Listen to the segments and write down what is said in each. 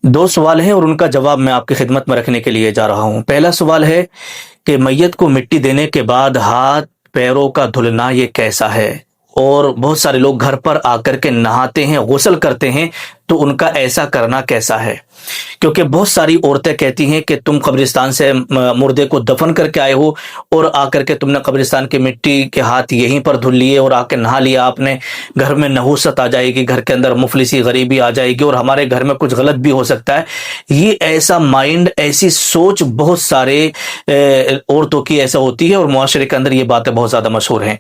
دو سوال ہیں اور ان کا جواب میں آپ کی خدمت میں رکھنے کے لیے جا رہا ہوں۔ پہلا سوال ہے کہ میت کو مٹی دینے کے بعد ہاتھ پیروں کا دھلنا یہ کیسا ہے؟ اور بہت سارے لوگ گھر پر آ کر کے نہاتے ہیں، غسل کرتے ہیں، تو ان کا ایسا کرنا کیسا ہے؟ کیونکہ بہت ساری عورتیں کہتی ہیں کہ تم قبرستان سے مردے کو دفن کر کے آئے ہو اور آ کر کے تم نے قبرستان کی مٹی کے ہاتھ یہیں پر دھل لیے اور آ کے نہا لیا آپ نے، گھر میں نحوست آ جائے گی، گھر کے اندر مفلسی غریبی آ جائے گی اور ہمارے گھر میں کچھ غلط بھی ہو سکتا ہے۔ یہ ایسا مائنڈ، ایسی سوچ بہت سارے عورتوں کی ایسا ہوتی ہے اور معاشرے کے اندر یہ باتیں بہت زیادہ مشہور ہیں۔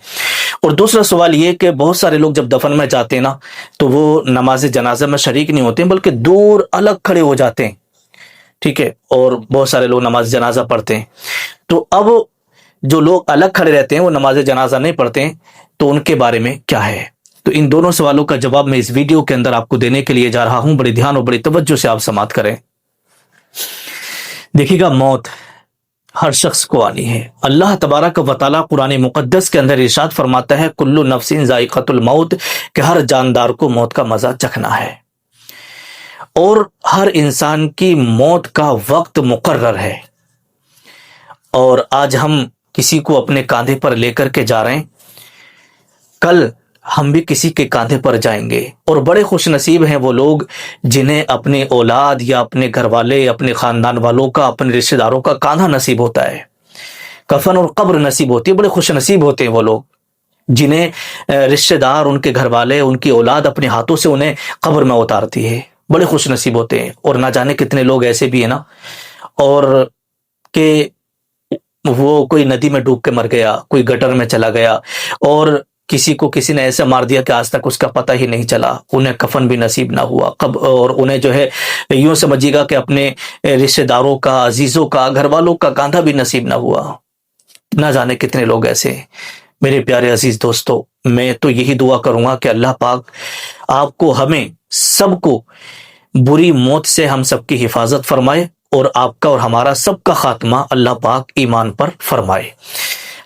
اور دوسرا سوال یہ کہ بہت سارے لوگ جب دفن میں جاتے ہیں نا تو وہ نماز جنازہ میں شریک نہیں ہوتے ہیں بلکہ دور الگ کھڑے ہو جاتے ہیں، ٹھیک ہے، اور بہت سارے لوگ نماز جنازہ پڑھتے ہیں۔ تو اب جو لوگ الگ کھڑے رہتے ہیں وہ نماز جنازہ نہیں پڑھتے ہیں، تو ان کے بارے میں کیا ہے؟ تو ان دونوں سوالوں کا جواب میں اس ویڈیو کے اندر آپ کو دینے کے لیے جا رہا ہوں۔ بڑی دھیان اور بڑی توجہ سے آپ سماعت کریں۔ دیکھیے گا، موت ہر شخص کو آنی ہے۔ اللہ تبارک و تعالیٰ قرآن مقدس کے اندر ارشاد فرماتا ہے کل نفس ذائقۃ الموت، کہ ہر جاندار کو موت کا مزہ چکھنا ہے، اور ہر انسان کی موت کا وقت مقرر ہے۔ اور آج ہم کسی کو اپنے کاندھے پر لے کر کے جا رہے ہیں، کل ہم بھی کسی کے کاندھے پر جائیں گے، اور بڑے خوش نصیب ہیں وہ لوگ جنہیں اپنے اولاد یا اپنے گھر والے، اپنے خاندان والوں کا، اپنے رشتہ داروں کا کاندھا نصیب ہوتا ہے، کفن اور قبر نصیب ہوتی ہے۔ بڑے خوش نصیب ہوتے ہیں وہ لوگ جنہیں رشتہ دار، ان کے گھر والے، ان کی اولاد اپنے ہاتھوں سے انہیں قبر میں اتارتی ہے۔ بڑے خوش نصیب ہوتے ہیں۔ اور نہ جانے کتنے لوگ ایسے بھی ہیں نا، اور کہ وہ کوئی ندی میں ڈوب کے مر گیا، کوئی گٹر میں چلا گیا، اور کسی کو کسی نے ایسا مار دیا کہ آج تک اس کا پتہ ہی نہیں چلا، انہیں کفن بھی نصیب نہ ہوا، اور انہیں جو ہے یوں سمجھیے گا کہ اپنے رشتہ داروں کا، عزیزوں کا، گھر والوں کا کاندھا بھی نصیب نہ ہوا۔ نہ جانے کتنے لوگ ایسے ہیں۔ میرے پیارے عزیز دوستو، میں تو یہی دعا کروں گا کہ اللہ پاک آپ کو، ہمیں سب کو بری موت سے ہم سب کی حفاظت فرمائے، اور آپ کا اور ہمارا سب کا خاتمہ اللہ پاک ایمان پر فرمائے۔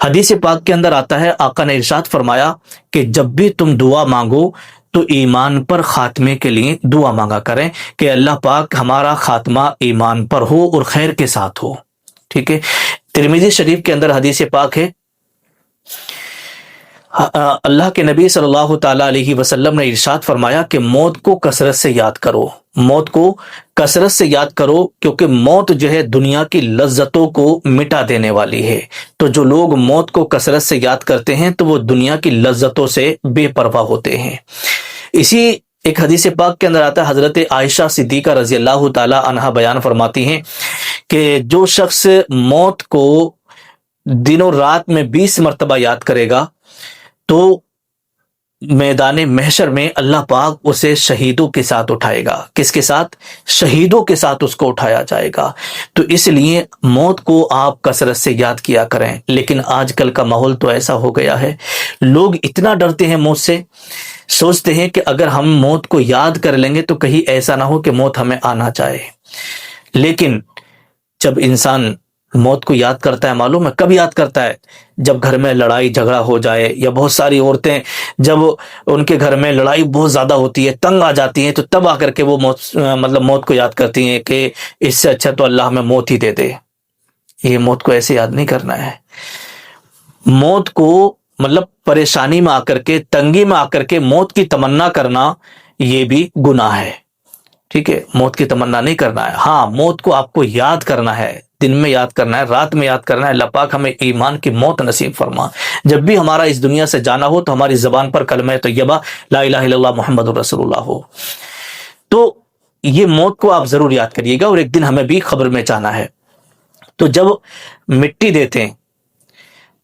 حدیث پاک کے اندر آتا ہے، آقا نے ارشاد فرمایا کہ جب بھی تم دعا مانگو تو ایمان پر خاتمے کے لیے دعا مانگا کریں کہ اللہ پاک ہمارا خاتمہ ایمان پر ہو اور خیر کے ساتھ ہو، ٹھیک ہے۔ ترمذی شریف کے اندر حدیث پاک ہے، اللہ کے نبی صلی اللہ تعالیٰ علیہ وسلم نے ارشاد فرمایا کہ موت کو کثرت سے یاد کرو، موت کو کثرت سے یاد کرو، کیونکہ موت جو ہے دنیا کی لذتوں کو مٹا دینے والی ہے۔ تو جو لوگ موت کو کثرت سے یاد کرتے ہیں تو وہ دنیا کی لذتوں سے بے پرواہ ہوتے ہیں۔ اسی ایک حدیث پاک کے اندر آتا ہے، حضرت عائشہ صدیقہ رضی اللہ تعالیٰ عنہا بیان فرماتی ہیں کہ جو شخص موت کو دن و رات میں 20 مرتبہ یاد کرے گا تو میدان محشر میں اللہ پاک اسے شہیدوں کے ساتھ اٹھائے گا۔ کس کے ساتھ؟ شہیدوں کے ساتھ اس کو اٹھایا جائے گا۔ تو اس لیے موت کو آپ کثرت سے یاد کیا کریں۔ لیکن آج کل کا ماحول تو ایسا ہو گیا ہے، لوگ اتنا ڈرتے ہیں موت سے، سوچتے ہیں کہ اگر ہم موت کو یاد کر لیں گے تو کہیں ایسا نہ ہو کہ موت ہمیں آنا چاہے۔ لیکن جب انسان موت کو یاد کرتا ہے، معلوم ہے کب یاد کرتا ہے؟ جب گھر میں لڑائی جھگڑا ہو جائے، یا بہت ساری عورتیں جب ان کے گھر میں لڑائی بہت زیادہ ہوتی ہے، تنگ آ جاتی ہیں، تو تب آ کر کے وہ موت کو یاد کرتی ہیں کہ اس سے اچھا تو اللہ ہمیں موت ہی دے دے۔ یہ موت کو ایسے یاد نہیں کرنا ہے۔ موت کو پریشانی میں آ کر کے، تنگی میں آ کر کے موت کی تمنا کرنا یہ بھی گناہ ہے، ٹھیک ہے۔ موت کی تمنا نہیں کرنا ہے۔ ہاں، موت کو آپ کو یاد کرنا ہے، دن میں یاد کرنا ہے، رات میں یاد کرنا ہے۔ اللہ پاک ہمیں ایمان کی موت نصیب فرما۔ جب بھی ہمارا اس دنیا سے جانا ہو تو ہماری زبان پر کلمہ طیبہ لا الہ الا اللہ محمد رسول اللہ ہو۔ تو یہ موت کو آپ ضرور یاد کریے گا، اور ایک دن ہمیں بھی قبر میں جانا ہے۔ تو جب مٹی دیتے ہیں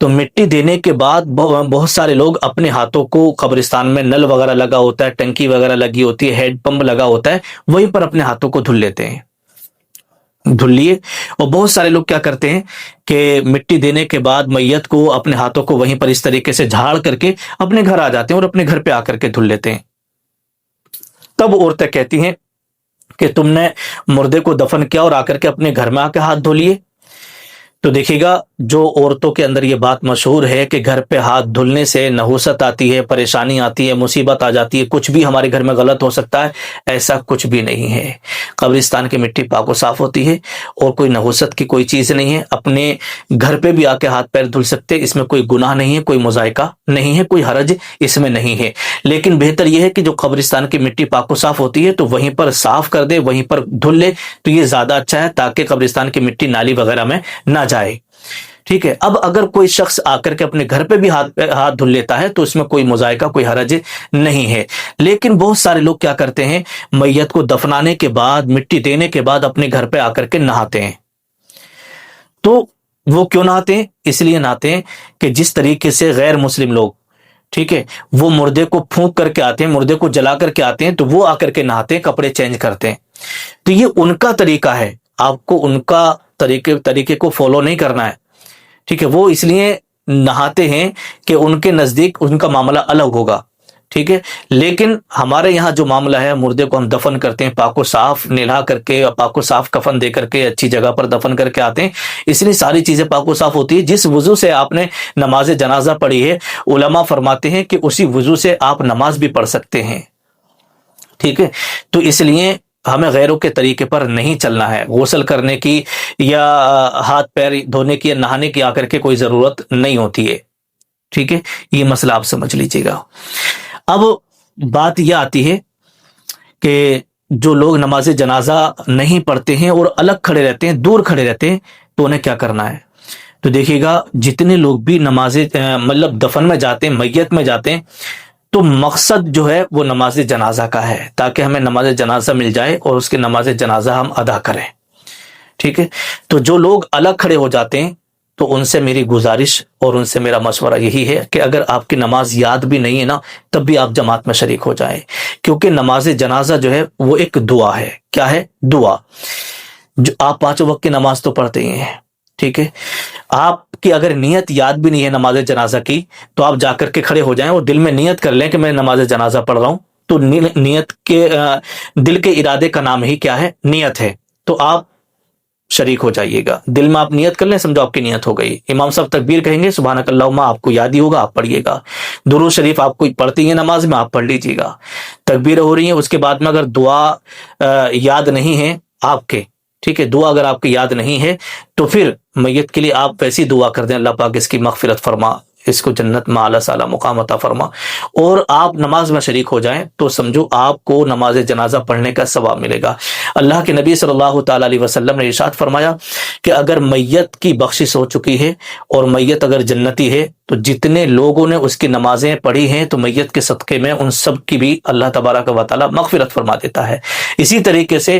تو مٹی دینے کے بعد بہت سارے لوگ اپنے ہاتھوں کو، قبرستان میں نل وغیرہ لگا ہوتا ہے، ٹنکی وغیرہ لگی ہوتی ہے، ہیڈ پمپ لگا ہوتا ہے، وہیں پر اپنے ہاتھوں کو دھل لیتے ہیں، دھل لیے۔ اور بہت سارے لوگ کیا کرتے ہیں کہ مٹی دینے کے بعد میت کو، اپنے ہاتھوں کو وہیں پر اس طریقے سے جھاڑ کر کے اپنے گھر آ جاتے ہیں اور اپنے گھر پہ آ کر کے دھل لیتے ہیں۔ تب عورتیں کہتی ہیں کہ تم نے مردے کو دفن کیا اور آ کر کے اپنے گھر میں آ کے ہاتھ دھو لیے۔ تو دیکھیے گا، جو عورتوں کے اندر یہ بات مشہور ہے کہ گھر پہ ہاتھ دھلنے سے نحوست آتی ہے، پریشانی آتی ہے، مصیبت آ جاتی ہے، کچھ بھی ہمارے گھر میں غلط ہو سکتا ہے، ایسا کچھ بھی نہیں ہے۔ قبرستان کی مٹی پاک و صاف ہوتی ہے اور کوئی نحوست کی کوئی چیز نہیں ہے۔ اپنے گھر پہ بھی آ کے ہاتھ پیر دھل سکتے، اس میں کوئی گناہ نہیں ہے، کوئی مذائقہ نہیں ہے، کوئی حرج اس میں نہیں ہے۔ لیکن بہتر یہ ہے کہ جو قبرستان کی مٹی پاک و صاف ہوتی ہے تو وہیں پر صاف کر دے، وہیں پر دھل لے تو یہ زیادہ اچھا ہے، تاکہ قبرستان کی مٹی نالی وغیرہ میں نہ جائے۔ ٹھیک ہے، اب اگر کوئی شخص آ کر کے اپنے گھر پہ بھی ہاتھ دھل لیتا ہے تو اس میں کوئی مذائقہ، کوئی حرج نہیں ہے۔ لیکن بہت سارے لوگ کیا کرتے ہیں، میت کو دفنانے کے بعد، مٹی دینے کے بعد اپنے گھر پہ آ کر کے نہاتے ہیں۔ تو وہ کیوں نہاتے ہیں؟ اس لیے نہاتے ہیں کہ جس طریقے سے غیر مسلم لوگ، ٹھیک ہے، وہ مردے کو پھونک کر کے آتے ہیں، مردے کو جلا کر کے آتے ہیں، تو وہ آ کر کے نہاتے ہیں، کپڑے چینج کرتے ہیں۔ تو یہ ان کا طریقہ ہے، آپ کو ان کا طریقے کو فالو نہیں کرنا ہے۔ ٹھیک ہے، وہ اس لیے نہاتے ہیں کہ ان کے نزدیک ان کا معاملہ الگ ہوگا۔ ٹھیک ہے، لیکن ہمارے یہاں جو معاملہ ہے، مردے کو ہم دفن کرتے ہیں، پاک و صاف نہلا کر کے، پاک و صاف کفن دے کر کے، اچھی جگہ پر دفن کر کے آتے ہیں، اس لیے ساری چیزیں پاک و صاف ہوتی ہے۔ جس وضو سے آپ نے نماز جنازہ پڑھی ہے، علماء فرماتے ہیں کہ اسی وضو سے آپ نماز بھی پڑھ سکتے ہیں۔ ٹھیک ہے، تو اس لیے ہمیں غیروں کے طریقے پر نہیں چلنا ہے۔ غسل کرنے کی یا ہاتھ پیر دھونے کی یا نہانے کی آ کر کے کوئی ضرورت نہیں ہوتی ہے۔ ٹھیک ہے، یہ مسئلہ آپ سمجھ لیجیے گا۔ اب بات یہ آتی ہے کہ جو لوگ نماز جنازہ نہیں پڑھتے ہیں اور الگ کھڑے رہتے ہیں، دور کھڑے رہتے ہیں، تو انہیں کیا کرنا ہے؟ تو دیکھیے گا، جتنے لوگ بھی نماز مطلب دفن میں جاتے ہیں، میت میں جاتے ہیں، تو مقصد جو ہے وہ نماز جنازہ کا ہے، تاکہ ہمیں نماز جنازہ مل جائے اور اس کے نماز جنازہ ہم ادا کریں۔ ٹھیک ہے، تو جو لوگ الگ کھڑے ہو جاتے ہیں تو ان سے میری گزارش اور ان سے میرا مشورہ یہی ہے کہ اگر آپ کی نماز یاد بھی نہیں ہے نا، تب بھی آپ جماعت میں شریک ہو جائیں، کیونکہ نماز جنازہ جو ہے وہ ایک دعا ہے۔ کیا ہے؟ دعا۔ جو آپ 5 وقت کی نماز تو پڑھتے ہی ہیں، ٹھیک ہے، آپ کی اگر نیت یاد بھی نہیں ہے نماز جنازہ کی، تو آپ جا کر کے کھڑے ہو جائیں اور دل میں نیت کر لیں کہ میں نماز جنازہ پڑھ رہا ہوں۔ تو نیت کے دل کے ارادے کا نام ہی کیا ہے؟ نیت ہے۔ تو آپ شریک ہو جائیے گا، دل میں آپ نیت کر لیں، سمجھو آپ کی نیت ہو گئی۔ امام صاحب تکبیر کہیں گے، سبحانک اللہم، آپ کو یاد ہی ہوگا، آپ پڑھیے گا۔ درود شریف آپ کو پڑھتی ہیں نماز میں، آپ پڑھ لیجیے گا۔ تکبیر ہو رہی ہیں، اس کے بعد میں اگر دعا یاد نہیں ہے آپ کے، ٹھیک ہے، دعا اگر آپ کی یاد نہیں ہے تو پھر میت کے لیے آپ ویسی دعا کر دیں، اللہ پاک اس کی مغفرت فرما، اس کو جنت میں اعلیٰ سے اعلیٰ مقام عطا فرما، اور آپ نماز میں شریک ہو جائیں، تو سمجھو آپ کو نماز جنازہ پڑھنے کا ثواب ملے گا۔ اللہ کے نبی صلی اللہ تعالیٰ علیہ وسلم نے ارشاد فرمایا کہ اگر میت کی بخشش ہو چکی ہے اور میت اگر جنتی ہے، تو جتنے لوگوں نے اس کی نمازیں پڑھی ہیں تو میت کے صدقے میں ان سب کی بھی اللہ تبارک و تعالیٰ مغفرت فرما دیتا ہے۔ اسی طریقے سے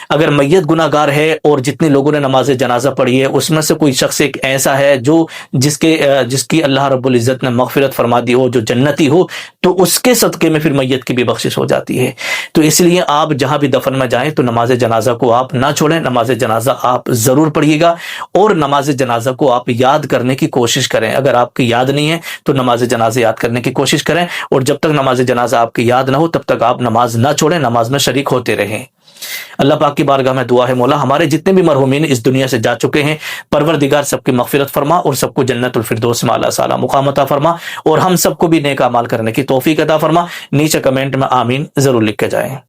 اگر میت گناہ گار ہے اور جتنے لوگوں نے نماز جنازہ پڑھی ہے، اس میں سے کوئی شخص ایک ایسا ہے جو جس کی اللہ رب العزت نے مغفرت فرما دی ہو، جو جنتی ہو، تو اس کے صدقے میں پھر میت کی بھی بخشش ہو جاتی ہے۔ تو اس لیے آپ جہاں بھی دفن میں جائیں تو نماز جنازہ کو آپ نہ چھوڑیں، نماز جنازہ آپ ضرور پڑھیے گا، اور نماز جنازہ کو آپ یاد کرنے کی کوشش کریں۔ اگر آپ کی یاد نہیں ہے تو نماز جنازہ یاد کرنے کی کوشش کریں، اور جب تک نماز جنازہ آپ کی یاد نہ ہو تب تک آپ نماز نہ چھوڑیں، نماز میں شریک ہوتے رہیں۔ اللہ پاک کی بارگاہ میں دعا ہے، مولا ہمارے جتنے بھی مرحومین اس دنیا سے جا چکے ہیں، پروردگار سب کی مغفرت فرما اور سب کو جنت الفردوس میں اعلیٰ سے اعلیٰ مقام عطا فرما، اور ہم سب کو بھی نیک اعمال کرنے کی توفیق عطا فرما۔ نیچے کمنٹ میں آمین ضرور لکھ کے جائیں۔